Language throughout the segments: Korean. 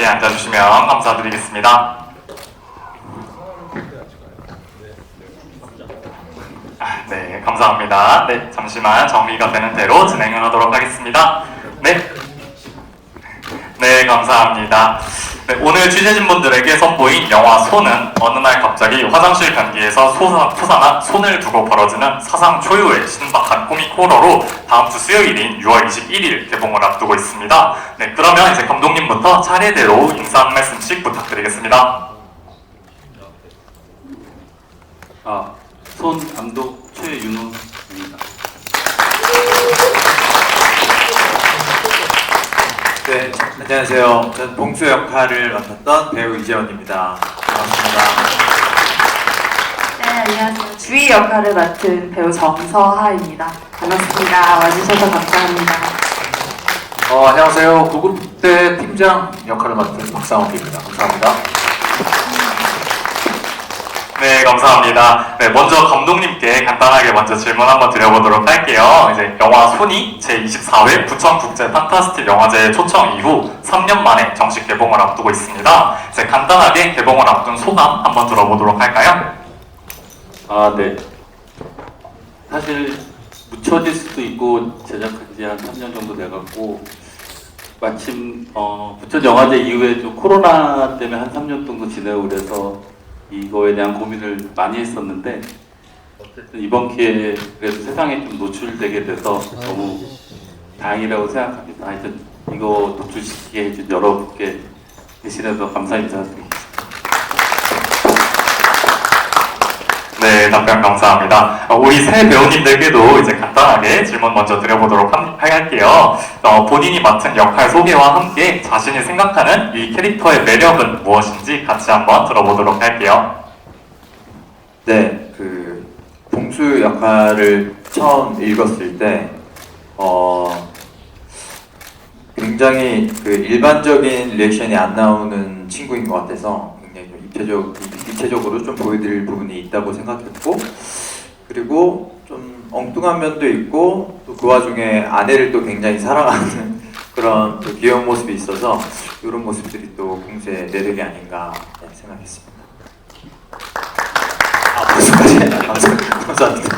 앉아주시면 감사드리겠습니다. 네, 감사합니다. 네, 잠시만 정리가 되는 대로 진행을 하도록 하겠습니다. 네. 네, 감사합니다. 네, 오늘 취재진분들에게 선보인 영화 손은 어느 날 갑자기 화장실 변기에서 토사나 손을 두고 벌어지는 사상 초유의 신박한 코믹 호러로 다음 주 수요일인 6월 21일 개봉을 앞두고 있습니다. 네, 그러면 이제 감독님부터 차례대로 인사 한 말씀씩 부탁드리겠습니다. 손 감독 최윤호입니다. 네, 안녕하세요. 저는 봉수 역할을 맡았던 배우 이재원입니다. 반갑습니다. 네, 안녕하세요. 주희 역할을 맡은 배우 정서하입니다. 반갑습니다. 와주셔서 감사합니다. 안녕하세요. 구급대 팀장 역할을 맡은 박상욱입니다. 감사합니다. 네, 감사합니다. 네, 먼저 감독님께 간단하게 먼저 질문 한번 드려보도록 할게요. 이제 영화 손이 제24회 부천국제 판타스틱 영화제 초청 이후 3년 만에 정식 개봉을 앞두고 있습니다. 이제 간단하게 개봉을 앞둔 소감 한번 들어보도록 할까요? 네. 사실 묻혀질 수도 있고 제작한 지 한 3년 정도 돼갖고 마침 부천 영화제 이후에 좀 코로나 때문에 한 3년 정도 지내고 그래서 이거에 대한 고민을 많이 했었는데 어쨌든 이번 기회에 그래도 세상에 좀 노출되게 돼서 너무 다행이라고 생각합니다. 하여튼 이거 노출시키게 해준 여러분께 대신해서 감사 인사드리겠습니다. 네, 답변 감사합니다. 우리 새 배우님들께도 이제 간단하게 질문 먼저 드려보도록 할게요. 본인이 맡은 역할 소개와 함께 자신이 생각하는 이 캐릭터의 매력은 무엇인지 같이 한번 들어보도록 할게요. 네, 봉수 역할을 처음 읽었을 때 굉장히 일반적인 리액션이 안 나오는 친구인 것 같아서 굉장히 좀 입체적으로 좀 보여드릴 부분이 있다고 생각했고, 그리고 좀 엉뚱한 면도 있고 또 그 와중에 아내를 또 굉장히 사랑하는 그런 또 귀여운 모습이 있어서 이런 모습들이 또 봉수의 매력이 아닌가 생각했습니다. 감사합니다.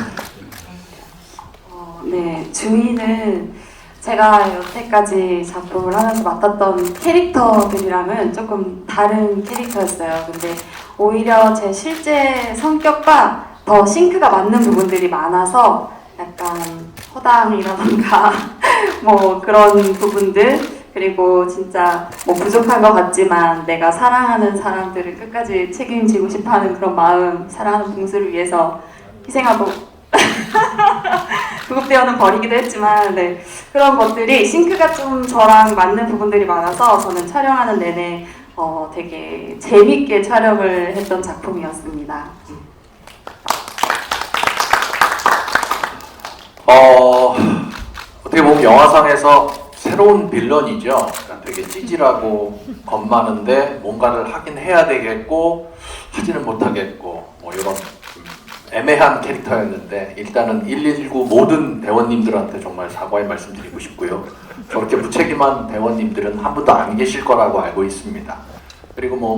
네, 주희는 제가 여태까지 작품을 하면서 맡았던 캐릭터들이랑은 조금 다른 캐릭터였어요. 근데 오히려 제 실제 성격과 더 싱크가 맞는 부분들이 많아서 약간 허당이라던가 뭐 그런 부분들, 그리고 진짜 뭐 부족한 것 같지만 내가 사랑하는 사람들을 끝까지 책임지고 싶어하는 그런 마음, 사랑하는 봉수를 위해서 희생하고 구급대원은 버리기도 했지만, 네, 그런 것들이 싱크가 좀 저랑 맞는 부분들이 많아서 저는 촬영하는 내내 되게 재밌게 촬영을 했던 작품이었습니다. 어떻게 보면 영화상에서 새로운 빌런이죠. 그러니까 되게 찌질하고 겁 많은데 뭔가를 하긴 해야 되겠고 하지는 못하겠고 뭐 이런 애매한 캐릭터였는데, 일단은 119 모든 대원님들한테 정말 사과의 말씀 드리고 싶고요. 저렇게 무책임한 대원님들은 한 분도 안 계실 거라고 알고 있습니다. 그리고 뭐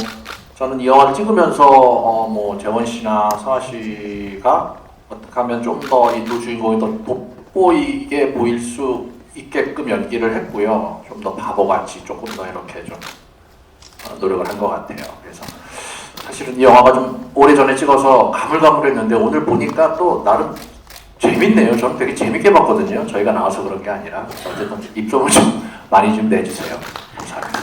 저는 이 영화를 찍으면서 뭐 재원 씨나 서아 씨가 어떻게 하면 좀 더 이 두 주인공이 더 돋보이게 보일 수 있게끔 연기를 했고요. 좀 더 바보같이 조금 더 이렇게 좀 노력을 한 것 같아요. 그래서 사실은 이 영화가 좀 오래전에 찍어서 가물가물했는데 오늘 보니까 또 나름 재밌네요. 저는 되게 재밌게 봤거든요. 저희가 나와서 그런 게 아니라. 어쨌든 입소문 좀 많이 좀 내주세요. 감사합니다.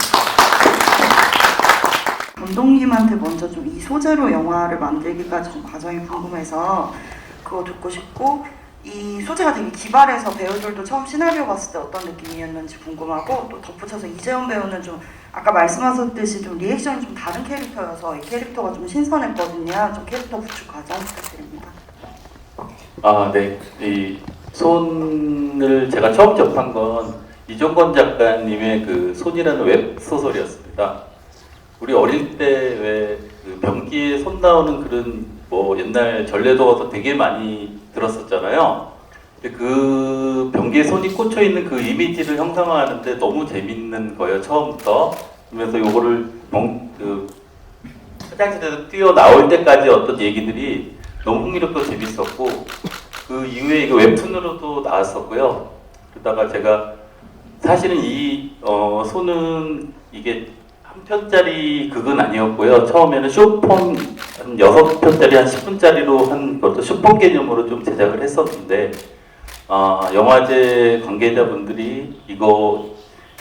감독님한테 먼저 좀 이 소재로 영화를 만들기까지 좀 과정이 궁금해서 그거 듣고 싶고, 이 소재가 되게 기발해서 배우들도 처음 시나리오 봤을 때 어떤 느낌이었는지 궁금하고, 또 덧붙여서 이재원 배우는 좀 아까 말씀하셨듯이 좀 리액션이 좀 다른 캐릭터여서 이 캐릭터가 좀 신선했거든요. 좀 캐릭터 구축 과정 부탁드립니다. 네. 이 손을 제가 처음 접한 건 이종건 작가님의 그 손이라는 웹 소설이었습니다. 우리 어릴 때 왜 그 변기에 손 나오는 그런 뭐 옛날 전래도가서 되게 많이 들었었잖아요. 근데 그 변기에 손이 꽂혀 있는 그 이미지를 형상화하는데 너무 재밌는 거예요, 처음부터. 그러면서 요거를 화장실에서 뛰어 나올 때까지 어떤 얘기들이 너무 흥미롭고 재밌었고 그 이후에 이거 웹툰으로도 나왔었고요. 그러다가 제가 사실은 이 소는 이게 한 편짜리 극은 아니었고요. 처음에는 쇼폼 한 6편짜리 한 10분짜리로 한 것도 쇼폼 개념으로 좀 제작을 했었는데 영화제 관계자분들이 이거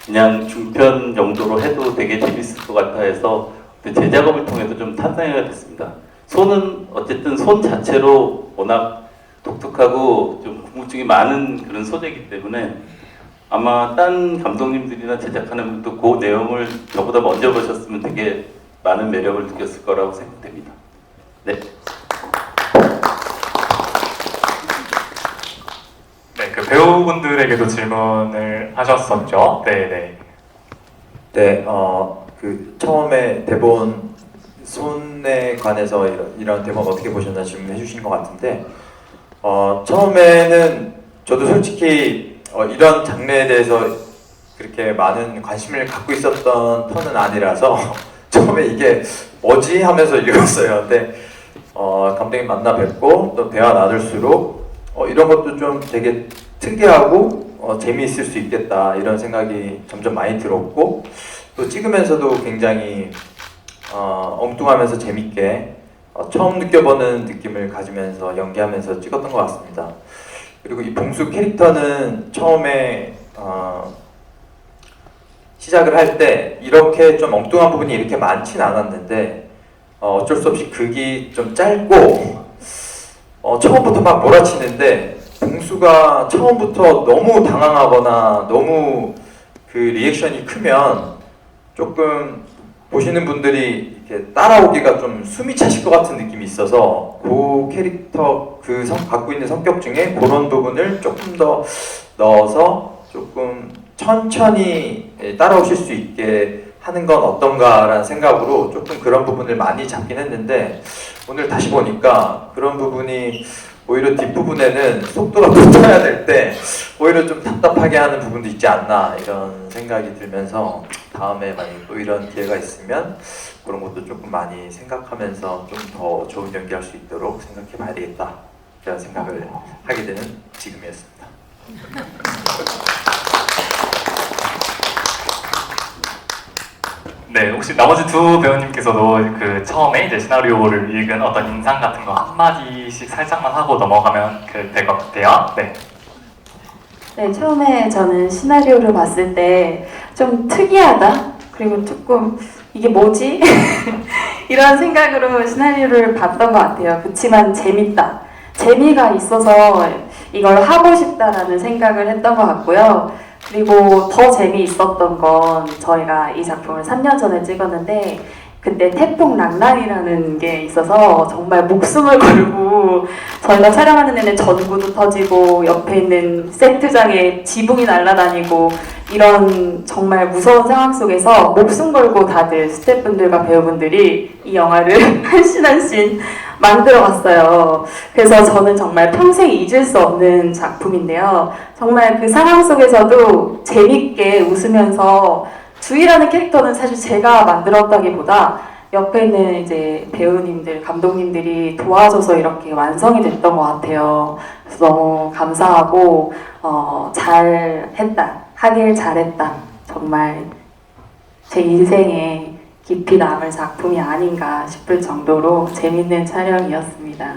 그냥 중편 정도로 해도 되게 재밌을 것 같아 해서 제작업을 통해서 좀 탄생하게 됐습니다. 손은 어쨌든 손 자체로 워낙 독특하고 좀 궁금증이 많은 그런 소재이기 때문에 아마 딴 감독님들이나 제작하는 분도 그 내용을 저보다 먼저 보셨으면 되게 많은 매력을 느꼈을 거라고 생각됩니다. 네. 네, 그 배우분들에게도 질문을 하셨었죠. 네네. 네, 그 처음에 대본 손에 관해서 이런 대본 어떻게 보셨나 질문해 주신 것 같은데, 처음에는 저도 솔직히 이런 장르에 대해서 그렇게 많은 관심을 갖고 있었던 턴은 아니라서 처음에 이게 뭐지 하면서 읽었어요. 근데 감독님 만나 뵙고 또 대화 나눌수록 이런 것도 좀 되게 특이하고 재미있을 수 있겠다 이런 생각이 점점 많이 들었고, 또 찍으면서도 굉장히 엉뚱하면서 재밌게 처음 느껴보는 느낌을 가지면서 연기하면서 찍었던 것 같습니다. 그리고 이 봉수 캐릭터는 처음에 시작을 할 때 이렇게 좀 엉뚱한 부분이 이렇게 많진 않았는데 어쩔 수 없이 극이 좀 짧고 처음부터 막 몰아치는데 봉수가 처음부터 너무 당황하거나 너무 그 리액션이 크면 조금 보시는 분들이 이렇게 따라오기가 좀 숨이 차실 것 같은 느낌이 있어서 그 캐릭터 갖고 있는 성격 중에 그런 부분을 조금 더 넣어서 조금 천천히 따라오실 수 있게 하는 건 어떤가라는 생각으로 조금 그런 부분을 많이 잡긴 했는데, 오늘 다시 보니까 그런 부분이 오히려 뒷부분에는 속도가 붙어야 될 때 오히려 좀 답답하게 하는 부분도 있지 않나 이런 생각이 들면서 다음에 만약 또 이런 기회가 있으면 그런 것도 조금 많이 생각하면서 좀 더 좋은 연기할 수 있도록 생각해 봐야 되겠다 이런 생각을 하게 되는 지금이었습니다. 네, 혹시 나머지 두 배우님께서도 그 처음에 이제 시나리오를 읽은 어떤 인상 같은 거 한마디씩 살짝만 하고 넘어가면 될 것 같아요. 네. 네, 처음에 저는 시나리오를 봤을 때 좀 특이하다? 그리고 조금 이게 뭐지? 이런 생각으로 시나리오를 봤던 것 같아요. 그렇지만 재밌다. 재미가 있어서 이걸 하고 싶다라는 생각을 했던 것 같고요. 그리고 더 재미있었던 건 저희가 이 작품을 3년 전에 찍었는데 그때 태풍 랑랑이라는 게 있어서 정말 목숨을 걸고 저희가 촬영하는 내내 전구도 터지고 옆에 있는 세트장에 지붕이 날아다니고 이런 정말 무서운 상황 속에서 목숨 걸고 다들 스태프분들과 배우분들이 이 영화를 한 씬 한 씬 만들어갔어요. 그래서 저는 정말 평생 잊을 수 없는 작품인데요. 정말 그 상황 속에서도 재밌게 웃으면서 주희라는 캐릭터는 사실 제가 만들었다기보다 옆에 있는 이제 배우님들, 감독님들이 도와줘서 이렇게 완성이 됐던 것 같아요. 그래서 너무 감사하고 잘했다, 하길 잘했다. 정말 제 인생에 깊이 남을 작품이 아닌가 싶을 정도로 재밌는 촬영이었습니다.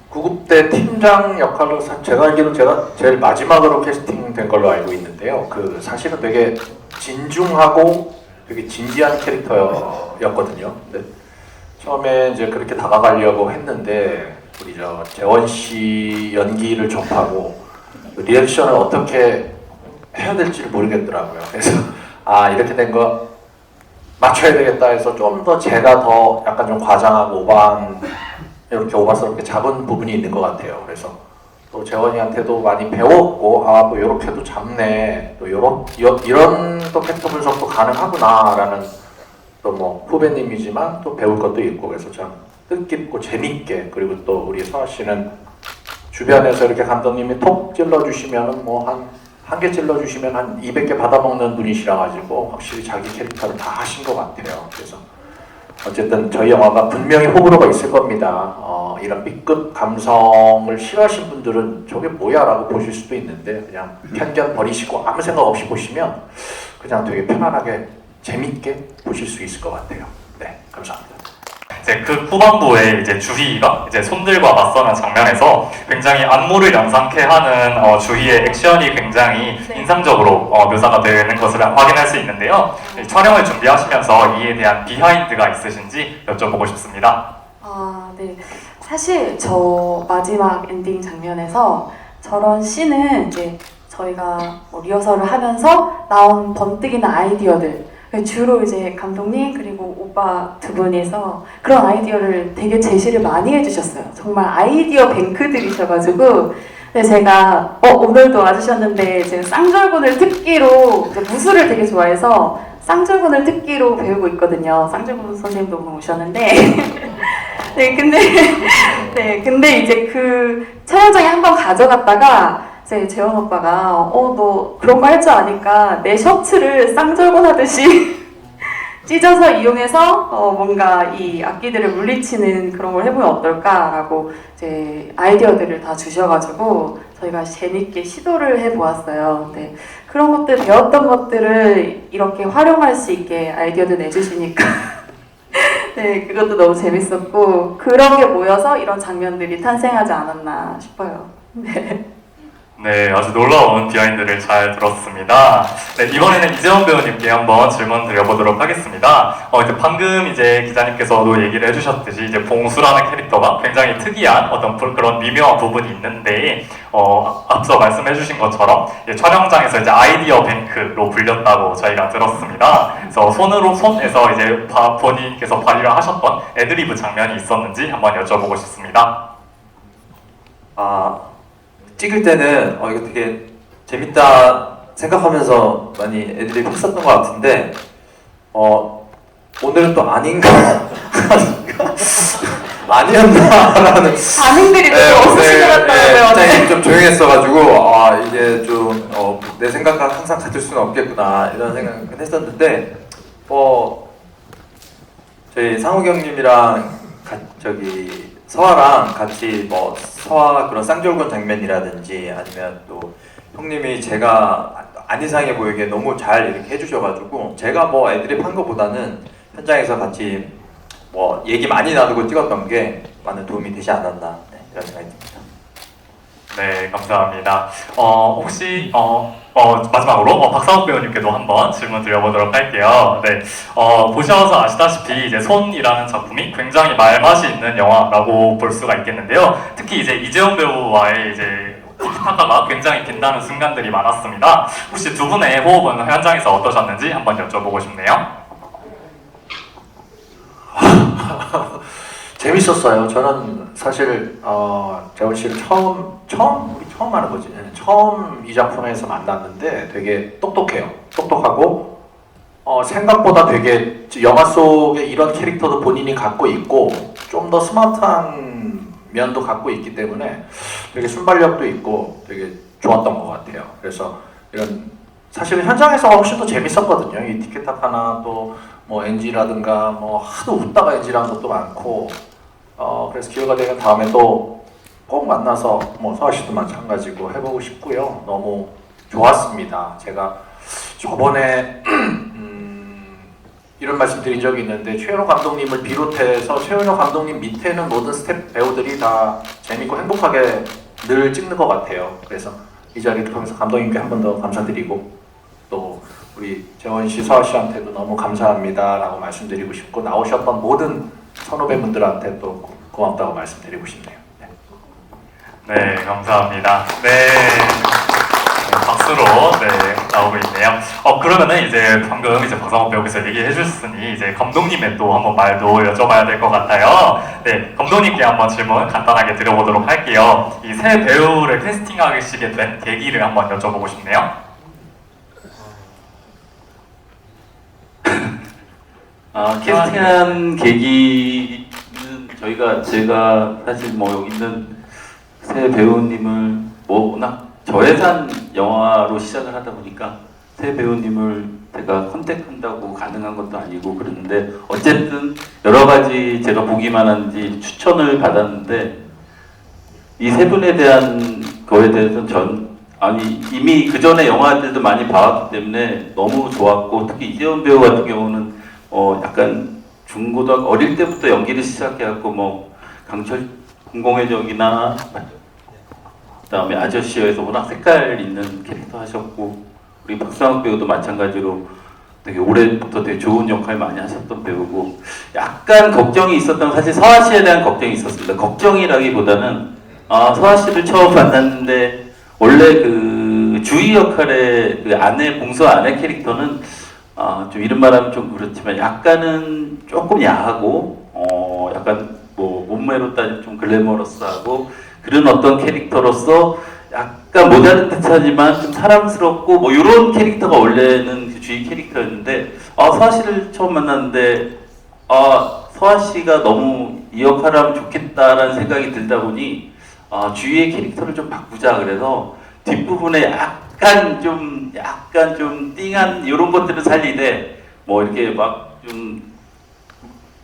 구급대 팀장 역할로 제가 알기로는 제가 제일 마지막으로 캐스팅된 걸로 알고 있는데요. 그 사실은 되게 진중하고 되게 진지한 캐릭터였거든요. 근데 처음에 이제 그렇게 다가가려고 했는데 우리 재원 씨 연기를 접하고 리액션을 어떻게 해야 될지를 모르겠더라고요. 그래서 이렇게 된 거 맞춰야 되겠다 해서 좀 더 제가 더 약간 좀 과장하고 이렇게 오바스럽게 잡은 부분이 있는 것 같아요. 그래서 또 재원이한테도 많이 배웠고 뭐 이렇게도 잡네, 또 이런 또 팩터 분석도 가능하구나라는 또 뭐 후배님이지만 또 배울 것도 있고, 그래서 참 뜻깊고 재밌게, 그리고 또 우리 서아 씨는 주변에서 이렇게 감독님이 톡 찔러주시면은 뭐 한 개 찔러주시면 한 200개 받아먹는 분이시라 가지고 확실히 자기 캐릭터를 다 하신 것 같아요. 그래서 어쨌든 저희 영화가 분명히 호불호가 있을 겁니다. 이런 B급 감성을 싫어하신 분들은 저게 뭐야 라고 보실 수도 있는데 그냥 편견 버리시고 아무 생각 없이 보시면 그냥 되게 편안하게 재밌게 보실 수 있을 것 같아요. 네, 감사합니다. 이제 그 후반부에 이제 주희가 이제 손들과 맞서는 장면에서 굉장히 안무를 연상케 하는 주희의 액션이 굉장히 네. 인상적으로 묘사가 되는 것을 확인할 수 있는데요. 이 촬영을 준비하시면서 이에 대한 비하인드가 있으신지 여쭤보고 싶습니다. 네. 사실 저 마지막 엔딩 장면에서 저런 씬은 이제 저희가 뭐 리허설을 하면서 나온 번뜩이는 아이디어들, 주로 이제 감독님 그리고 오빠 두 분이서 그런 아이디어를 되게 제시를 많이 해주셨어요. 정말 아이디어 뱅크들이셔가지고. 근데 제가 오늘도 와주셨는데 지금 쌍절곤을 특기로 이제 무술을 되게 좋아해서 쌍절곤을 특기로 배우고 있거든요. 쌍절곤 선생님도 오늘 오셨는데 네, 근데 이제 그 촬영장에 한번 가져갔다가 이제 재원 오빠가 너 그런 거 할 줄 아니까 내 셔츠를 쌍절곤 하듯이 찢어서 이용해서 뭔가 이 악기들을 물리치는 그런 걸 해보면 어떨까라고 이제 아이디어들을 다 주셔가지고 저희가 재밌게 시도를 해보았어요. 네, 그런 것들 배웠던 것들을 이렇게 활용할 수 있게 아이디어도 내주시니까 네, 그것도 너무 재밌었고 그런 게 모여서 이런 장면들이 탄생하지 않았나 싶어요. 네. 네, 아주 놀라운 비하인드를 잘 들었습니다. 네, 이번에는 이재원 배우님께 한번 질문 드려보도록 하겠습니다. 이제 방금 이제 기자님께서도 얘기를 해주셨듯이 이제 봉수라는 캐릭터가 굉장히 특이한 어떤 그런 미묘한 부분이 있는데, 앞서 말씀해주신 것처럼 촬영장에서 이제 아이디어 뱅크로 불렸다고 저희가 들었습니다. 그래서 손에서 이제 본인께서 발휘를 하셨던 애드리브 장면이 있었는지 한번 여쭤보고 싶습니다. 찍을 때는 이거 되게 재밌다 생각하면서 많이 애들이 했었던 것 같은데 오늘은 또 아닌가 아니었나라는 반응들이 너무 없으신 것 같더라고요. 굉장히 좀 조용했어가지고 이게 좀 내 생각과 항상 같을 수는 없겠구나 이런 생각은 했었는데 저희 상욱이 형님이랑 서아랑 같이 뭐 서아 그런 쌍절곤 장면이라든지 아니면 또 형님이 제가 안 이상해 보이게 너무 잘 이렇게 해주셔가지고 제가 뭐 애드립 한 것보다는 현장에서 같이 뭐 얘기 많이 나누고 찍었던 게 많은 도움이 되지 않았나 이런 생각이 듭니다. 네, 감사합니다. 혹시 마지막으로 박상욱 배우님께도 한번 질문 드려보도록 할게요. 네, 보셔서 아시다시피 이제 손이라는 작품이 굉장히 말맛이 있는 영화라고 볼 수가 있겠는데요. 특히 이제 이재원 배우와의 이제 티키타카가 굉장히 빛나는 순간들이 많았습니다. 혹시 두 분의 호흡은 현장에서 어떠셨는지 한번 여쭤보고 싶네요. 재밌었어요. 저는 사실 재원 씨를 우리 처음 하는 거지. 처음 이 작품에서 만났는데 되게 똑똑해요. 똑똑하고 생각보다 되게 영화 속에 이런 캐릭터도 본인이 갖고 있고 좀 더 스마트한 면도 갖고 있기 때문에 되게 순발력도 있고 되게 좋았던 것 같아요. 그래서 이런 사실은 현장에서 훨씬 더 재밌었거든요. 이 티켓타카나 또 뭐 NG라든가 뭐 하도 웃다가 NG라는 것도 많고 그래서 기회가 되면 다음에 또 꼭 만나서 뭐 서아 씨도 마찬가지고 해보고 싶고요. 너무 좋았습니다. 제가 저번에 이런 말씀 드린 적이 있는데 최현호 감독님을 비롯해서 최현호 감독님 밑에는 모든 스텝 배우들이 다 재밌고 행복하게 늘 찍는 것 같아요. 그래서 이 자리를 통해서 감독님께 한 번 더 감사드리고 또 우리 재원 씨, 서아 씨한테도 너무 감사합니다라고 말씀드리고 싶고 나오셨던 모든 선후배분들한테 또 고맙다고 말씀드리고 싶네요. 네, 감사합니다. 네, 박수로 나오고 있네요. 그러면은 이제 방금 이제 박상욱 배우께서 얘기해 주셨으니 이제 감독님의 또 한번 말도 여쭤봐야 될 것 같아요. 네, 감독님께 한번 질문 간단하게 드려보도록 할게요. 이 새 배우를 캐스팅하시게 된 계기를 한번 여쭤보고 싶네요. 캐스팅한 계기는 제가 사실 뭐 여기 있는 새 배우님을 뭐 워낙 저예산 영화로 시작을 하다 보니까 새 배우님을 제가 컨택한다고 가능한 것도 아니고 그러는데 어쨌든 여러 가지 제가 보기만 한지 추천을 받았는데 이 세 분에 대한 거에 대해서는 이미 그 전에 영화들도 많이 봐왔기 때문에 너무 좋았고 특히 이재원 배우 같은 경우는 약간 중고등학교 어릴 때부터 연기를 시작해갖고 뭐 강철 공공의 적이나 그다음에 아저씨여에서 워낙 색깔 있는 캐릭터 하셨고 우리 박상욱 배우도 마찬가지로 되게 올해부터 되게 좋은 역할 많이 하셨던 배우고 약간 걱정이 있었던 사실 서아 씨에 대한 걱정이 있었습니다. 걱정이라기보다는 서아 씨를 처음 만났는데 원래 그 주희 역할의 그 아내 봉수 아내 캐릭터는 좀 이런 말하면 좀 그렇지만 약간은 조금 야하고 약간 뭐 몸매로 따지면 좀 글래머러스하고 그런 어떤 캐릭터로서 약간 모자른 듯하지만 좀 사랑스럽고 뭐 이런 캐릭터가 원래는 그 주희 캐릭터였는데 서아 씨를 처음 만났는데 서아 씨가 너무 이 역할을 하면 좋겠다라는 생각이 들다 보니 주희의 캐릭터를 좀 바꾸자 그래서 뒷부분에 약간 좀 띵한 이런 것들을 살리되 뭐 이렇게 막 좀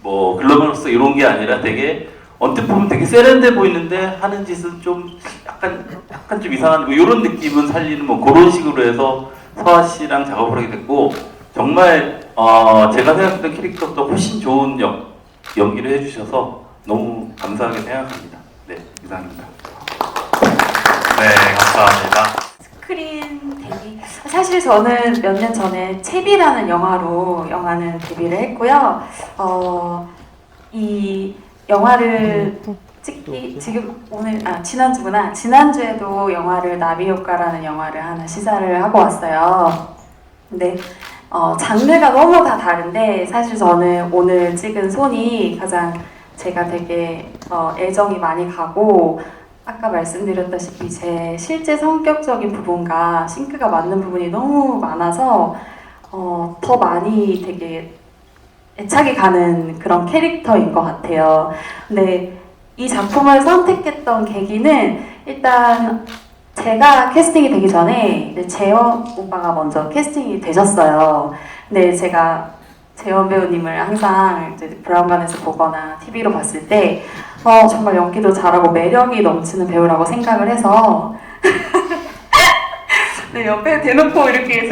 뭐 글러머로서 이런 게 아니라 되게 언뜻 보면 되게 세련돼 보이는데 하는 짓은 좀 약간 좀 이상한 뭐 이런 느낌은 살리는 뭐 그런 식으로 해서 서아 씨랑 작업을 하게 됐고 정말 제가 생각했던 캐릭터보다 훨씬 좋은 연기를 해주셔서 너무 감사하게 생각합니다. 네, 이상입니다. 네, 감사합니다. 스크린 데뷔. 사실 저는 몇 년 전에 채비라는 영화는 데뷔를 했고요. 이 영화를 찍기 지금 오늘 지난주구나. 지난주에도 영화를 나비효과라는 영화를 하나 시사를 하고 왔어요. 근데 장르가 너무 다 다른데 사실 저는 오늘 찍은 손이 가장 제가 되게 애정이 많이 가고 아까 말씀드렸다시피 제 실제 성격적인 부분과 싱크가 맞는 부분이 너무 많아서 더 많이 되게 애착이 가는 그런 캐릭터인 것 같아요. 근데 이 작품을 선택했던 계기는 일단 제가 캐스팅이 되기 전에 재원 오빠가 먼저 캐스팅이 되셨어요. 근데 제가 재원 배우님을 항상 이제 브라운관에서 보거나 TV로 봤을 때 정말 연기도 잘하고 매력이 넘치는 배우라고 생각을 해서 네, 옆에 대놓고 이렇게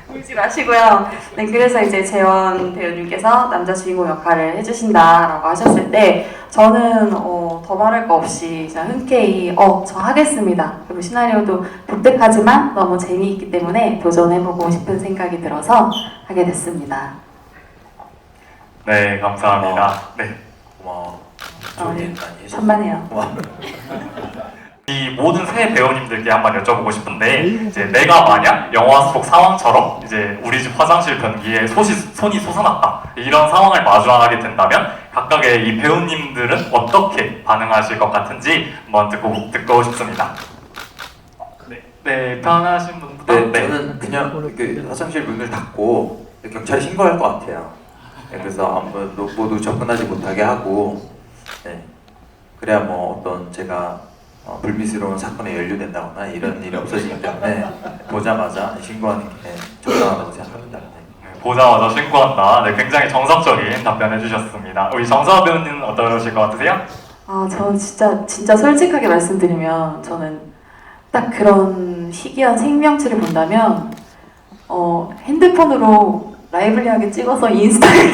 울지 마시고요. 네, 그래서 이제 재원 배우님께서 남자 주인공 역할을 해주신다라고 하셨을 때 저는 더 말할 거 없이 그냥 흔쾌히 저 하겠습니다. 그리고 시나리오도 독특하지만 너무 재미있기 때문에 도전해보고 싶은 생각이 들어서 하게 됐습니다. 네, 감사합니다. 네. 고마워. 네, 천만에요. 고마워. 이 모든 새 배우님들께 한번 여쭤보고 싶은데 이제 내가 만약 영화 속 상황처럼 이제 우리 집 화장실 변기에 손이 솟아났다 이런 상황을 마주하게 된다면 각각의 이 배우님들은 어떻게 반응하실 것 같은지 한번 듣고 싶습니다. 네, 편하신 분부터. 네, 저는 그냥 그 화장실 문을 닫고 경찰에 신고할 것 같아요. 네, 그래서 모두 접근하지 못하게 하고, 네, 그래야 뭐 어떤 제가 불미스러운 사건에 연루된다거나 이런 일이 없어지기 때문에 보자마자 신고하는 게 적당하다고 생각합니다. 네, 보자마자 신고한다. 네, 굉장히 정석적인 답변 해주셨습니다. 우리 정서아 배우님은 어떠실 것 같으세요? 저는 진짜 솔직하게 말씀드리면 저는 딱 그런 희귀한 생명체를 본다면 핸드폰으로 라이블리하게 찍어서 인스타에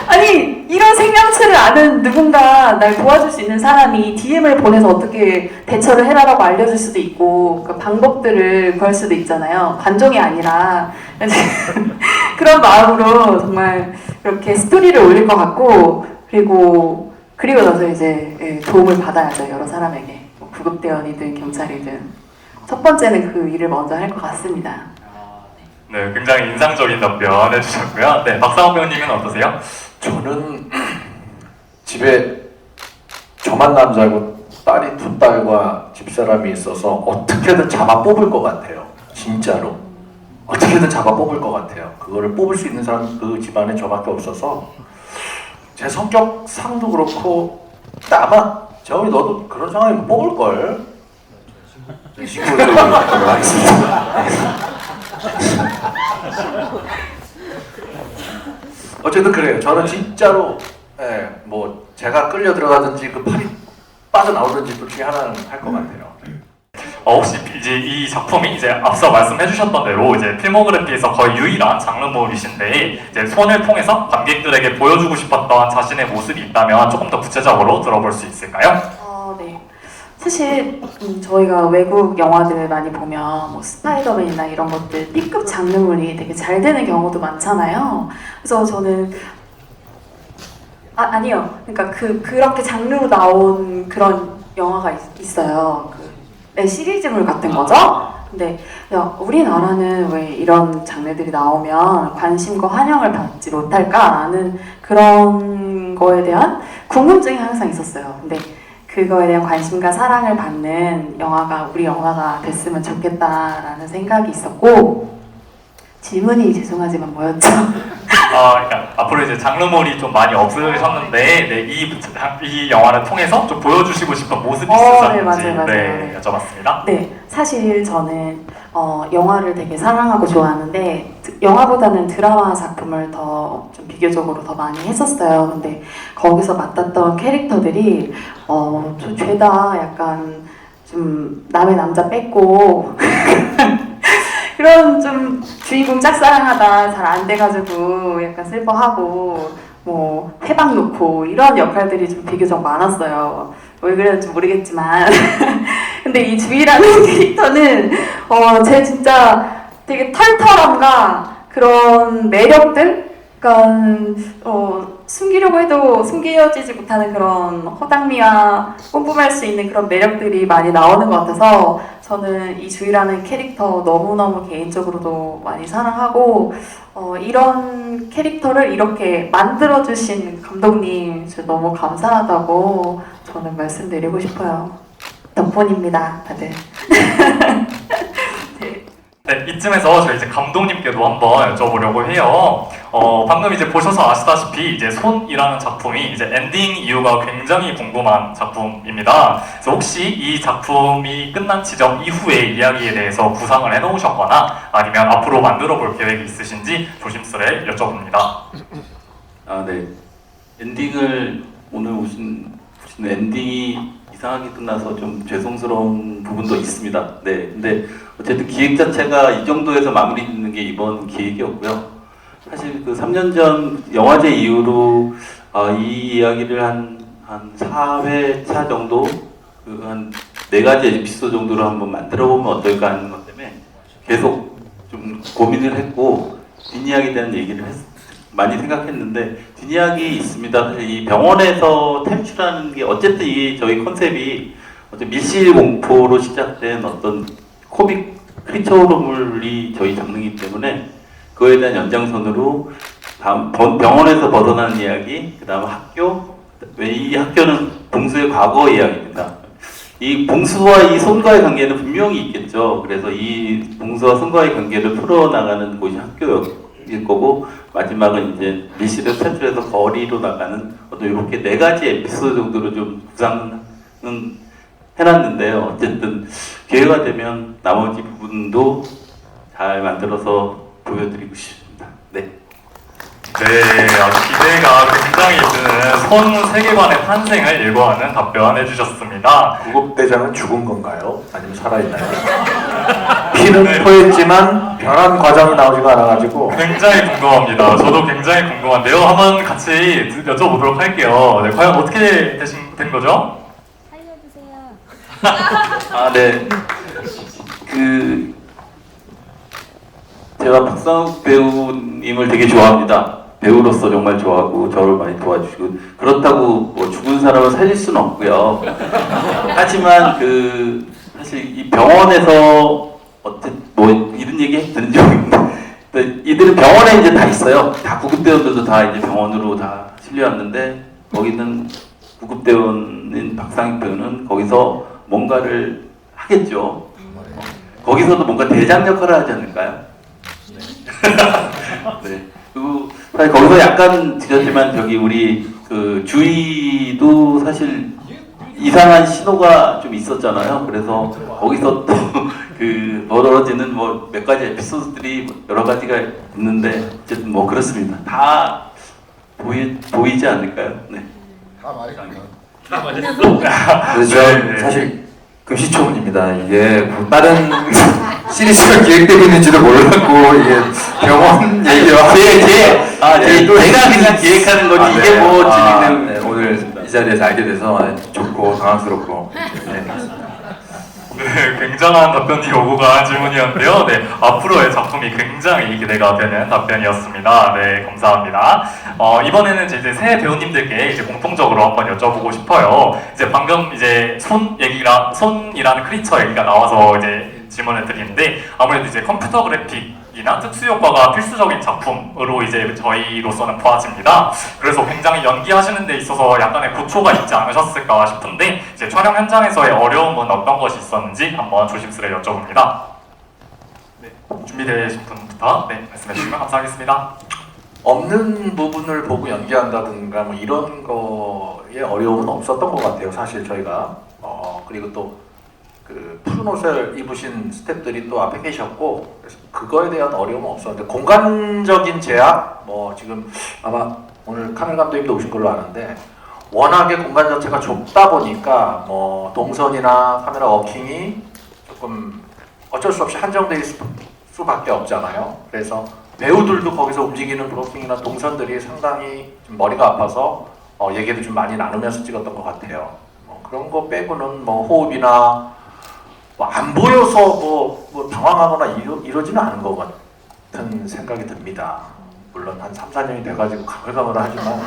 아니 이런 생명체를 아는 누군가 날 도와줄 수 있는 사람이 DM을 보내서 어떻게 대처를 해라라고 알려줄 수도 있고 그 방법들을 걸 수도 있잖아요. 관종이 아니라 그런 마음으로 정말 이렇게 스토리를 올릴 것 같고 그리고 나서 이제 도움을 받아야죠. 여러 사람에게 뭐 구급대원이든 경찰이든 첫 번째는 그 일을 먼저 할 것 같습니다. 네, 굉장히 인상적인 답변 해주셨고요. 네, 박상욱 배우님은 어떠세요? 저는 집에 저만 남자고 딸이 두 딸과 집사람이 있어서 어떻게든 잡아 뽑을 것 같아요. 진짜로 어떻게든 잡아 뽑을 것 같아요. 그거를 뽑을 수 있는 사람 그 집안에 저밖에 없어서 제 성격상도 그렇고 아마 재원이 너도 그런 상황이면 뽑을 걸. 식으로 좀 하겠습니다. 어쨌든 그래요. 저는 진짜로 뭐 제가 끌려 들어가든지 그 팔이 빠져나오든지 둘 중에 하나는 할 것 같아요. 혹시 이제 이 작품이 이제 앞서 말씀해주셨던 대로 이제 필모그래피에서 거의 유일한 장르물이신데 이제 손을 통해서 관객들에게 보여주고 싶었던 자신의 모습이 있다면 조금 더 구체적으로 들어볼 수 있을까요? 네. 사실 저희가 외국 영화들 많이 보면 뭐 스파이더맨이나 이런 것들 B급 장르물이 되게 잘 되는 경우도 많잖아요. 그래서 저는 아니요. 그러니까 그렇게 장르로 나온 그런 영화가 있어요. 시리즈물 같은 거죠. 근데 야, 우리나라는 왜 이런 장르들이 나오면 관심과 환영을 받지 못할까라는 그런 거에 대한 궁금증이 항상 있었어요. 근데 그거에 대한 관심과 사랑을 받는 영화가 우리 영화가 됐으면 좋겠다라는 생각이 있었고 질문이 죄송하지만 뭐였죠? 그러니까 앞으로 이제 장르물이 좀 많이 없으셨는데 네, 이 영화를 통해서 좀 보여주시고 싶은 모습이 있으셨는지 네, 맞아요. 네, 여쭤봤습니다. 네, 사실 저는 영화를 되게 사랑하고 좋아하는데 영화보다는 드라마 작품을 더 좀 비교적으로 더 많이 했었어요. 근데 거기서 맡았던 캐릭터들이 좀 죄다 약간 좀 남의 남자 뺏고 그런 좀 주인공 짝사랑하다 잘 안 돼가지고 약간 슬퍼하고 뭐 회방 놓고 이런 역할들이 좀 비교적 많았어요. 왜 그랬는지 모르겠지만 근데 이 주희라는 캐릭터는 제 진짜 되게 털털함과 그런 매력들 그러니까 숨기려고 해도 숨겨지지 못하는 그런 허당미와 뿜뿜할 수 있는 그런 매력들이 많이 나오는 것 같아서 저는 이 주희라는 캐릭터 너무너무 개인적으로도 많이 사랑하고 이런 캐릭터를 이렇게 만들어주신 감독님 진짜 너무 감사하다고 저는 말씀드리고 싶어요. 덕분입니다, 다들. 네, 이쯤에서 저희 이제 감독님께도 한번 여쭤보려고 해요. 방금 이제 보셔서 아시다시피 이제 손이라는 작품이 이제 엔딩 이유가 굉장히 궁금한 작품입니다. 그래서 혹시 이 작품이 끝난 지점 이후의 이야기에 대해서 구상을 해놓으셨거나 아니면 앞으로 만들어볼 계획이 있으신지 조심스레 여쭤봅니다. 네. 엔딩을 오늘 오신 엔딩이 이상하게 끝나서 좀 죄송스러운 부분도 있습니다. 네, 근데 어쨌든 기획 자체가 이 정도에서 마무리 짓는 게 이번 기획이었고요. 사실 그 3년 전 영화제 이후로 이 이야기를 한 4회차 정도 한 4가지 에피소드 정도로 한번 만들어 보면 어떨까 하는 것 때문에 계속 좀 고민을 했고 뒷이야기에 대한 얘기를 많이 생각했는데 뒷이야기 있습니다. 사실 이 병원에서 템츄라는 게 어쨌든 이 저희 컨셉이 어떤 밀실 공포로 시작된 어떤 코믹 크리처물이 저희 장르이기 때문에 그거에 대한 연장선으로 병원에서 벗어나는 이야기, 그 다음 학교, 이 학교는 봉수의 과거 이야기입니다. 이 봉수와 이 손과의 관계는 분명히 있겠죠. 그래서 이 봉수와 손과의 관계를 풀어나가는 곳이 학교일 거고 마지막은 이제 밀실을 탈출해서 거리로 나가는 어떤 이렇게 4가지 에피소드 정도로 좀 구상은 해놨는데요. 어쨌든 기회가 되면 나머지 부분도 잘 만들어서 보여드리고 싶습니다. 네. 네, 기대가 굉장히 드는 손 세계관의 탄생을 일궈하는 답변 해주셨습니다. 구급대장은 죽은 건가요? 아니면 살아있나요? 피는 토했지만 변한 과정이 나오지가 않아가지고 굉장히 궁금합니다. 저도 굉장히 궁금한데요. 한번 같이 여쭤보도록 할게요. 네, 과연 어떻게 된 거죠? 살려주세요. 네. 제가 박상욱 배우님을 되게 좋아합니다. 배우로서 정말 좋아하고 저를 많이 도와주시고 그렇다고 뭐 죽은 사람을 살릴 수는 없고요. 하지만 사실 이 병원에서 뭐 이런 얘기 했던 적이 있는데 이들은 병원에 이제 다 있어요. 다 구급대원들도 다 이제 병원으로 다 실려왔는데 거기는 구급대원인 박상욱 배우는 거기서 뭔가를 하겠죠. 거기서도 뭔가 대장 역할을 하지 않을까요? 네. 그리고 사실 거기서 약간 드렸지만 저기 우리 주희도 사실 이상한 신호가 좀 있었잖아요. 그래서 거기서 또 그 멀어지는 뭐 몇 가지 에피소드들이 뭐 여러 가지가 있는데 어쨌든 뭐 그렇습니다. 다 보이지 않을까요? 네. 그래서 네. 사실 금시초문입니다. 이게 뭐 다른 시리즈가 기획되고 있는지도 몰랐고 이게 병원 얘기와 제가 그냥 기획하는 거지 이게 뭐 진행되는 네, 오늘 이 자리에서 알게 돼서 좋고 당황스럽고 네. 네, 굉장한 답변이 오고 간 질문이었는데요. 네, 앞으로의 작품이 굉장히 기대가 되는 답변이었습니다. 네, 감사합니다. 이번에는 이제 새 배우님들께 이제 공통적으로 한번 여쭤보고 싶어요. 이제 방금 이제 손이라는 크리처 얘기가 나와서 이제 질문을 드리는데 아무래도 이제 컴퓨터 그래픽이나 특수 효과가 필수적인 작품으로 이제 저희로서는 보아집니다. 그래서 굉장히 연기하시는 데 있어서 약간의 고초가 있지 않으셨을까 싶은데 이제 촬영 현장에서의 어려움은 어떤 것이 있었는지 한번 조심스레 여쭤봅니다. 네, 준비되신 분부터 네, 말씀해 주시면 감사하겠습니다. 없는 부분을 보고 연기한다든가 뭐 이런 거에 어려움은 없었던 것 같아요. 사실 저희가 그리고 또 그 푸른 옷을 입으신 스태프들이 또 앞에 계셨고 그래서 그거에 대한 어려움은 없었는데 공간적인 제약 뭐 지금 아마 오늘 카메라 감독님도 오신 걸로 아는데 워낙에 공간 자체가 좁다 보니까 뭐 동선이나 카메라 워킹이 조금 어쩔 수 없이 한정될 수밖에 없잖아요. 그래서 배우들도 거기서 움직이는 브로킹이나 동선들이 상당히 좀 머리가 아파서 얘기를 좀 많이 나누면서 찍었던 것 같아요. 그런 거 빼고는 뭐 호흡이나 뭐 안 보여서 뭐 당황하거나 이러지는 않은 것 같은 생각이 듭니다. 물론 한 3, 4년이 돼가지고 가물가물하지만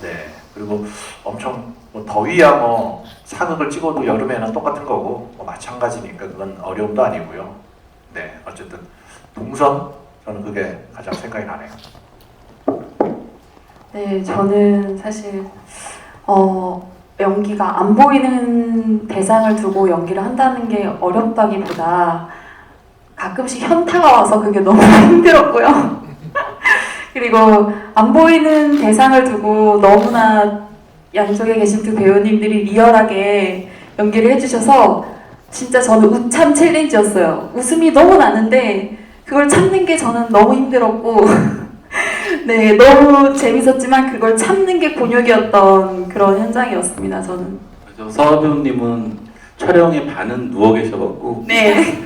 네. 그리고 엄청 뭐 더위야 뭐 사극을 찍어도 여름에는 똑같은 거고 뭐 마찬가지니까 그건 어려움도 아니고요. 네, 어쨌든 동선 저는 그게 가장 생각이 나네요. 네, 저는 사실 연기가 안 보이는 대상을 두고 연기를 한다는 게 어렵다기보다 가끔씩 현타가 와서 그게 너무 힘들었고요. 그리고 안 보이는 대상을 두고 너무나 양쪽에 계신 두 배우님들이 리얼하게 연기를 해주셔서 진짜 저는 우참 챌린지였어요. 웃음이 너무 나는데 그걸 참는 게 저는 너무 힘들었고 네, 너무 재밌었지만 그걸 참는 게 곤욕이었던 그런 현장이었습니다. 저는. 서하 배우님은 촬영에 반은 누워 계셔갖고 네.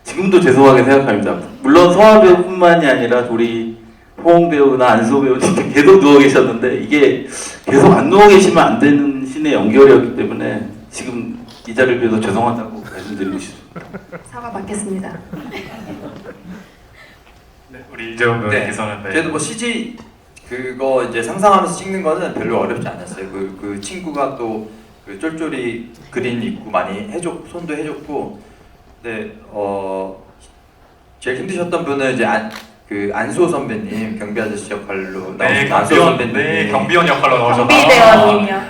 지금도 죄송하게 생각합니다. 물론 서하 배우뿐만이 아니라 우리 호응 배우나 안소 배우 진짜 계속 누워 계셨는데 이게 계속 안 누워 계시면 안 되는 신의 연결이었기 때문에 지금 이 자리를 빌어서 죄송하다고 말씀드리고 싶습니다. 사과 받겠습니다. 네, 우리 이재훈 배우님께서는 네. 그래도 뭐 CG 그거 이제 상상하면서 찍는 거는 별로 어렵지 않았어요. 그 친구가 또 그 쫄쫄이 그린 입고 많이 손도 해줬고, 네, 제일 힘드셨던 분은 이제 안소 선배님 경비 아저씨 역할로 네, 나오신 안소 경비원, 선배님. 네, 경비원 역할로 나오셨다. 경비대원님이요.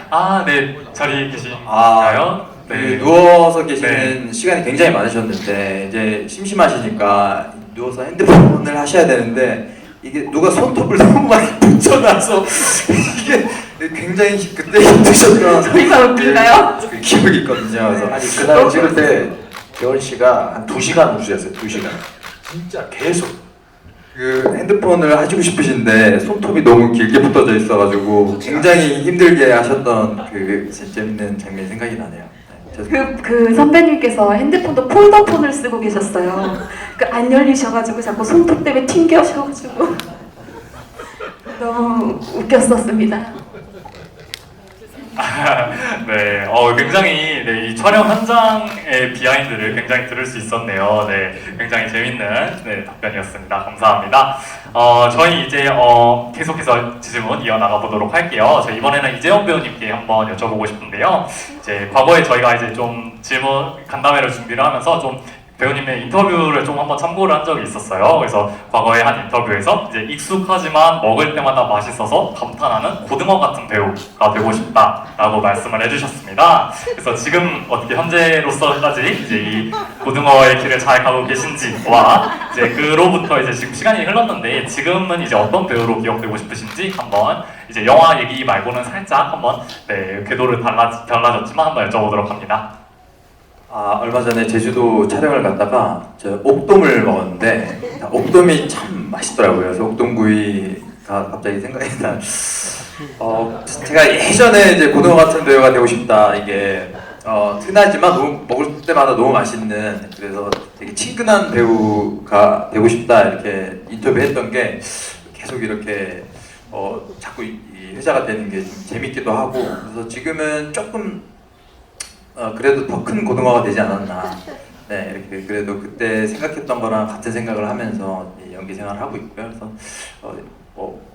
네, 자리에 계신가요? 그 누워서 계시는 시간이 굉장히 많으셨는데 이제 심심하시니까 누워서 핸드폰을 하셔야 되는데 이게 누가 손톱을 너무 많이 붙여놔서 이게 굉장히 그때 힘드셨던 저희가 웃긴가요? 그 기억이 있거든요. 그래서 아니 그날 찍을 때 재원 씨가 한 2시간 우주였어요. 2시간. 진짜 계속. 그 핸드폰을 하시고 싶으신데 손톱이 너무 길게 붙어져 있어가지고 굉장히 힘들게 하셨던 그 재밌는 장면이 생각이 나네요. 그 선배님께서 핸드폰도 폴더폰을 쓰고 계셨어요. 그 안 열리셔가지고 자꾸 손톱 때문에 튕겨셔가지고 너무 웃겼었습니다. 네, 굉장히 네, 이 촬영 현장의 비하인드를 굉장히 들을 수 있었네요. 네, 굉장히 재밌는 네, 답변이었습니다. 감사합니다. 저희 이제 계속해서 질문 이어나가 보도록 할게요. 저 이번에는 이재영 배우님께 한번 여쭤보고 싶은데요. 이제 과거에 저희가 이제 좀 질문 간담회를 준비를 하면서 좀 배우님의 인터뷰를 좀 한번 참고를 한 적이 있었어요. 그래서 과거에 한 인터뷰에서 이제 익숙하지만 먹을 때마다 맛있어서 감탄하는 고등어 같은 배우가 되고 싶다라고 말씀을 해주셨습니다. 그래서 지금 어떻게 현재로서까지 이제 이 고등어의 길을 잘 가고 계신지와 이제 그로부터 이제 지금 시간이 흘렀는데 지금은 이제 어떤 배우로 기억되고 싶으신지 한번 이제 영화 얘기 말고는 살짝 한번 네, 궤도를 달라졌지만 한번 여쭤보도록 합니다. 얼마 전에 제주도 촬영을 갔다가 저 옥돔을 먹었는데 옥돔이 참 맛있더라고요. 그래서 옥돔구이가 갑자기 생각이 나. 제가 예전에 이제 고등어 같은 배우가 되고 싶다. 이게 흔하지만 먹을 때마다 너무 맛있는, 그래서 되게 친근한 배우가 되고 싶다 이렇게 인터뷰했던 게 계속 이렇게 자꾸 이 회자가 되는 게 좀 재밌기도 하고, 그래서 지금은 조금 그래도 더 큰 고등어가 되지 않았나. 네, 이렇게 그래도 그때 생각했던 거랑 같은 생각을 하면서 연기 생활을 하고 있고요. 그래서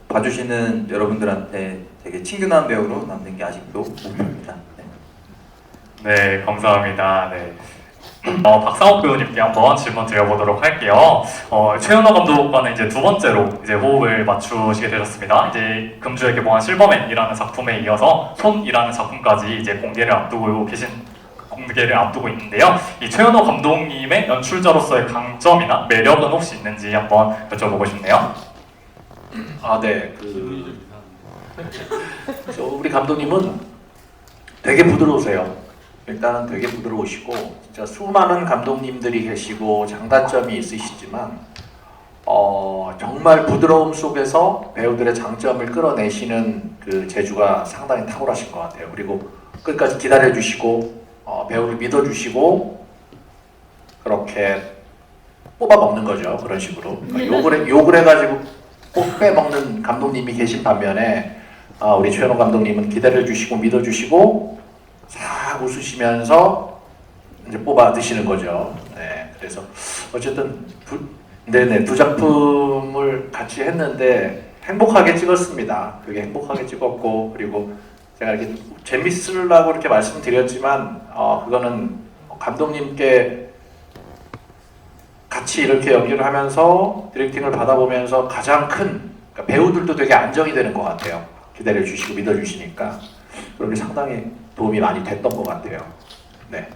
봐주시는 여러분들한테 되게 친근한 배우로 남는 게 아직도 목표입니다. 네, 감사합니다. 네. 박상욱 배우님께 한번 질문 드려보도록 할게요. 최은호 감독과는 이제 두 번째로 이제 호흡을 맞추시게 되셨습니다. 이제 금주에 개봉한 실버맨이라는 작품에 이어서 손이라는 작품까지 이제 공개를 앞두고 있는데요. 이 최은호 감독님의 연출자로서의 강점이나 매력은 혹시 있는지 한번 여쭤보고 싶네요. 네. 우리 감독님은 되게 부드러우세요. 일단은 되게 부드러우시고, 진짜 수많은 감독님들이 계시고 장단점이 있으시지만 정말 부드러움 속에서 배우들의 장점을 끌어내시는 그 재주가 상당히 탁월하신 것 같아요. 그리고 끝까지 기다려주시고 배우를 믿어주시고 그렇게 뽑아 먹는 거죠. 그런 식으로 욕을 해가지고 꼭 빼먹는 감독님이 계신 반면에 우리 최현호 감독님은 기다려주시고 믿어주시고 싹 웃으시면서 이제 뽑아 드시는 거죠. 네, 그래서 어쨌든 두 작품을 같이 했는데 행복하게 찍었습니다. 그게 행복하게 찍었고, 그리고 제가 이렇게 재밌으려고 이렇게 말씀드렸지만 그거는 감독님께 같이 이렇게 연기를 하면서 디렉팅을 받아보면서 가장 큰, 그러니까 배우들도 되게 안정이 되는 것 같아요. 기다려주시고 믿어주시니까 그렇게 상당히 도움이 많이 됐던 것 같아요. 네.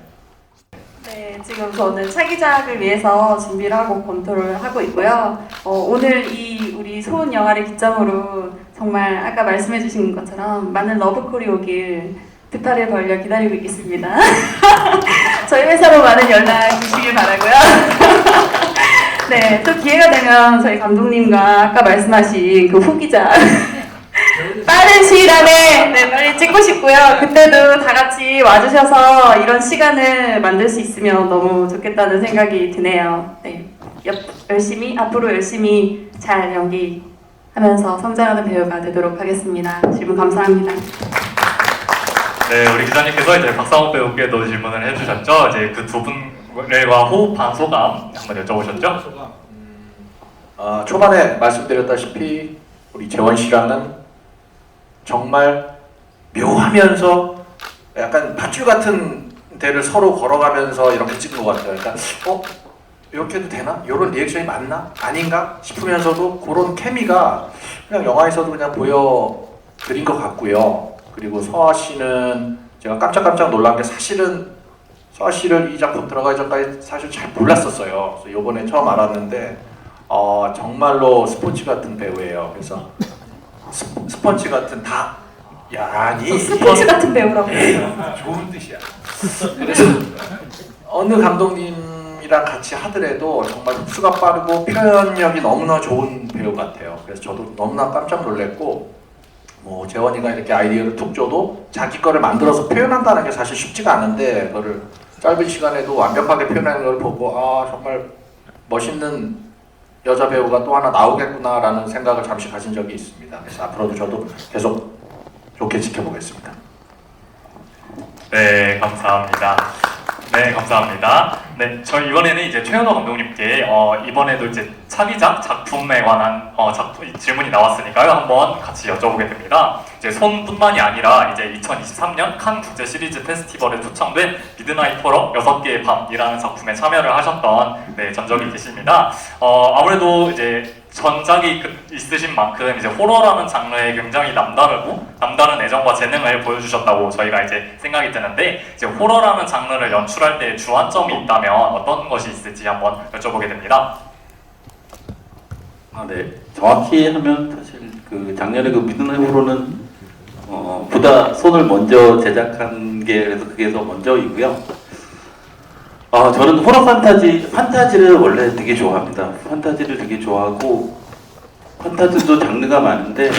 네, 지금 저는 차기작을 위해서 준비를 하고 검토를 하고 있고요. 오늘 이 우리 소은 영화를 기점으로 정말 아까 말씀해주신 것처럼 많은 러브콜이 오길 득달을 벌려 기다리고 있겠습니다. 저희 회사로 많은 연락 주시길 바라고요. 네, 또 기회가 되면 저희 감독님과 아까 말씀하신 그 후기작 빠른 시일 안에 네, 빨리 찍고 싶고요. 그때도 다 같이 와주셔서 이런 시간을 만들 수 있으면 너무 좋겠다는 생각이 드네요. 네, 앞으로 열심히 잘 연기하면서 성장하는 배우가 되도록 하겠습니다. 질문 감사합니다. 네, 우리 기자님께서 이제 박상욱 배우께도 질문을 해주셨죠. 이제 그 두 분과 호흡한 소감 한번 여쭤보셨죠? 초반에 말씀드렸다시피 우리 재원 씨랑은 정말 묘하면서 약간 밧줄 같은 데를 서로 걸어가면서 이렇게 찍은 것 같아요. 그러니까 이렇게 해도 되나? 이런 리액션이 맞나? 아닌가? 싶으면서도 그런 케미가 그냥 영화에서도 그냥 보여드린 것 같고요. 그리고 서아 씨는 제가 깜짝깜짝 놀란 게, 사실은 서아 씨를 이 작품 들어가기 전까지 사실 잘 몰랐었어요. 그래서 이번에 처음 알았는데 정말로 스포츠 같은 배우예요. 그래서 스펀지 같은 스포츠 같은 배우라고. 좋은 뜻이야. 그래서 어느 감독님이랑 같이 하더라도 정말 흡수가 빠르고 표현력이 너무나 좋은 배우 같아요. 그래서 저도 너무나 깜짝 놀랐고, 재원이가 이렇게 아이디어를 툭 줘도 자기 거를 만들어서 표현한다는 게 사실 쉽지가 않은데, 그거를 짧은 시간에도 완벽하게 표현하는 걸 보고 정말 멋있는 여자 배우가 또 하나 나오겠구나라는 생각을 잠시 가진 적이 있습니다. 그래서 앞으로도 저도 계속 좋게 지켜보겠습니다. 네, 감사합니다. 네, 감사합니다. 네, 저희 이번에는 이제 최현호 감독님께 이번에도 이제 차기작 작품에 관한 질문이 나왔으니까요. 한번 같이 여쭤보게 됩니다. 이제 손뿐만이 아니라 이제 2023년 칸 국제 시리즈 페스티벌에 초청된 미드나잇 호러 6개의 밤이라는 작품에 참여를 하셨던 전적이 계십니다. 아무래도 이제 전작이 있으신 만큼 이제 호러라는 장르에 굉장히 남다른 애정과 재능을 보여주셨다고 저희가 이제 생각이 드는데, 이제 호러라는 장르를 연출할 때 주안점이 있다면 어떤 것이 있을지 한번 여쭤보게 됩니다. 네. 정확히 하면 사실 그 작년에 그 미드나잇 호러는 보다 손을 먼저 제작한 게 그래서 그게 더 먼저이고요. 저는 호러 판타지를 원래 되게 좋아합니다. 판타지를 되게 좋아하고 판타지도 장르가 많은데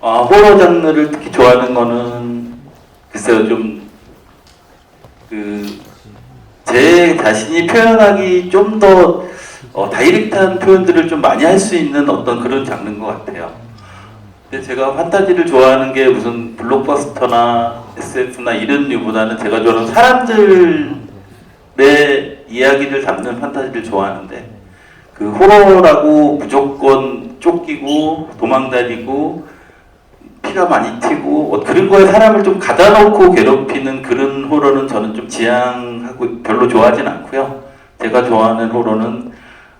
호러 장르를 특히 좋아하는 거는 글쎄요, 좀 제 자신이 표현하기 좀 더 다이렉트한 표현들을 좀 많이 할 수 있는 어떤 그런 장르인 것 같아요. 근데 제가 판타지를 좋아하는 게 무슨 블록버스터나 SF나 이런 류보다는 제가 좋아하는 사람들의 이야기를 담는 판타지를 좋아하는데, 그 호러라고 무조건 쫓기고 도망다니고 피가 많이 튀고 그런 거에 사람을 좀 가다놓고 괴롭히는 그런 호러는 저는 좀 지향하고 별로 좋아하진 않고요. 제가 좋아하는 호러는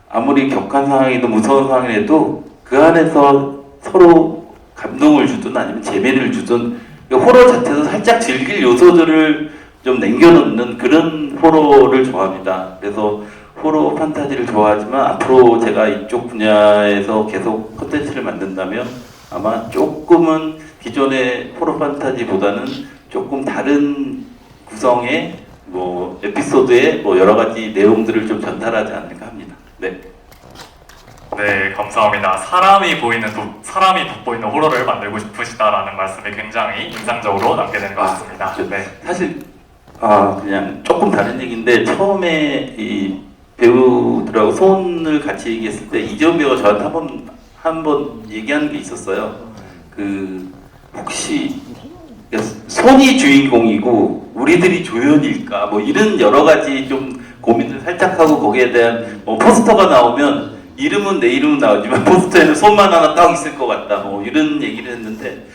아무리 격한 상황이도 무서운 상황이라도 그 안에서 서로 감동을 주든 아니면 재미를 주든 호러 자체도 살짝 즐길 요소들을 좀 남겨놓는 그런 호러를 좋아합니다. 그래서 호러 판타지를 좋아하지만 앞으로 제가 이쪽 분야에서 계속 콘텐츠를 만든다면 아마 조금은 기존의 호러 판타지보다는 조금 다른 구성의 에피소드의 여러 가지 내용들을 좀 전달하지 않을까 합니다. 네. 네, 감사합니다. 사람이 돋보이는 호러를 만들고 싶으시다라는 말씀이 굉장히 인상적으로 남게 되는 것 같습니다. 네. 사실 그냥 조금 다른 얘기인데, 처음에 이 배우들하고 손을 같이 얘기했을 때 이재훈 배우가 저한테 한 번 얘기한 게 있었어요. 혹시 손이 주인공이고 우리들이 조연일까? 이런 여러 가지 좀 고민을 살짝 하고, 거기에 대한 포스터가 나오면 이름은 내 이름은 나오지만 포스터에는 손만 하나 딱 있을 것 같다. 이런 얘기를 했는데,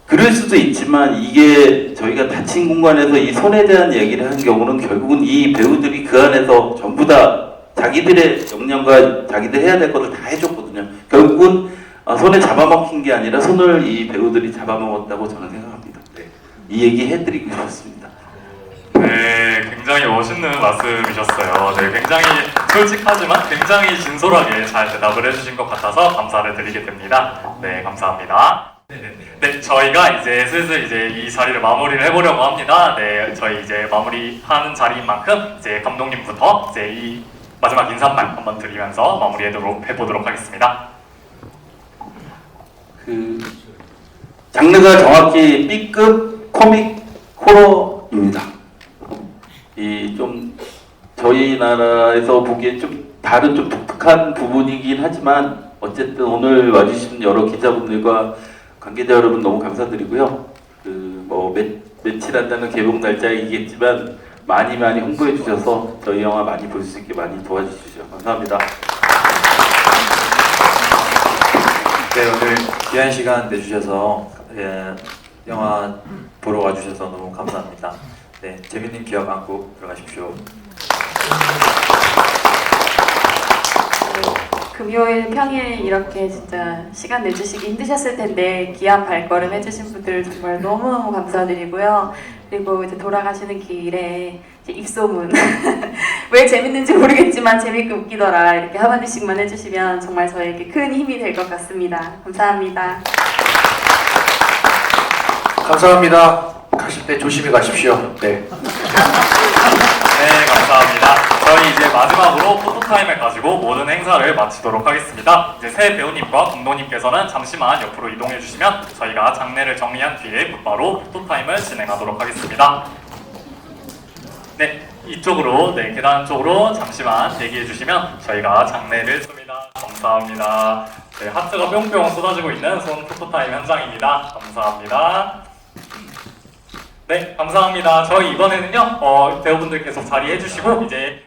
그럴 수도 있지만 이게 저희가 닫힌 공간에서 이 손에 대한 얘기를 하는 경우는 결국은 이 배우들이 그 안에서 전부 다 자기들의 역량과 자기들 해야 될 것을 다 해줬거든요. 결국은 손에 잡아먹힌 게 아니라 손을 이 배우들이 잡아먹었다고 저는 생각합니다. 네. 이 얘기 해드리고 싶었습니다. 네, 굉장히 멋있는 말씀이셨어요. 네, 굉장히 솔직하지만 굉장히 진솔하게 잘 대답을 해주신 것 같아서 감사를 드리게 됩니다. 네, 감사합니다. 네, 저희가 이제 슬슬 이제 이 자리를 마무리를 해보려고 합니다. 네, 저희 이제 마무리하는 자리인 만큼 이제 감독님부터 이제 이 마지막 인사말 한번 드리면서 마무리해보도록 하겠습니다. 장르가 정확히 B급 코믹 호러입니다. 좀 저희 나라에서 보기엔 좀 다른 좀 독특한 부분이긴 하지만, 어쨌든 오늘 와주신 여러 기자분들과 관계자 여러분 너무 감사드리고요. 며칠 한다는 개봉 날짜이겠지만 많이 홍보해 주셔서 저희 영화 많이 볼 수 있게 많이 도와주시죠. 감사합니다. 네, 오늘 귀한 시간 내주셔서 영화 보러 와주셔서 너무 감사합니다. 네, 재밌는 기억 안고 들어가십시오. 금요일, 평일 이렇게 진짜 시간 내주시기 힘드셨을 텐데 귀한 발걸음 해주신 분들 정말 너무너무 감사드리고요. 그리고 이제 돌아가시는 길에 이제 입소문 왜 재밌는지 모르겠지만 재밌게 웃기더라 이렇게 한마디씩만 해주시면 정말 저에게 큰 힘이 될 것 같습니다. 감사합니다. 감사합니다. 가실 때 조심히 가십시오. 네. 네, 감사합니다. 저희 이제 마지막으로 포토타임을 가지고 모든 행사를 마치도록 하겠습니다. 이제 새 배우님과 감독님께서는 잠시만 옆으로 이동해 주시면 저희가 장례를 정리한 뒤에 곧바로 포토타임을 진행하도록 하겠습니다. 네, 이쪽으로, 계단 쪽으로 잠시만 대기해 주시면 저희가 장례를 씁니다. 감사합니다. 네, 하트가 뿅뿅 쏟아지고 있는 손 포토타임 현장입니다. 감사합니다. 네, 감사합니다. 저희 이번에는요, 배우분들 계속 자리해 주시고 이제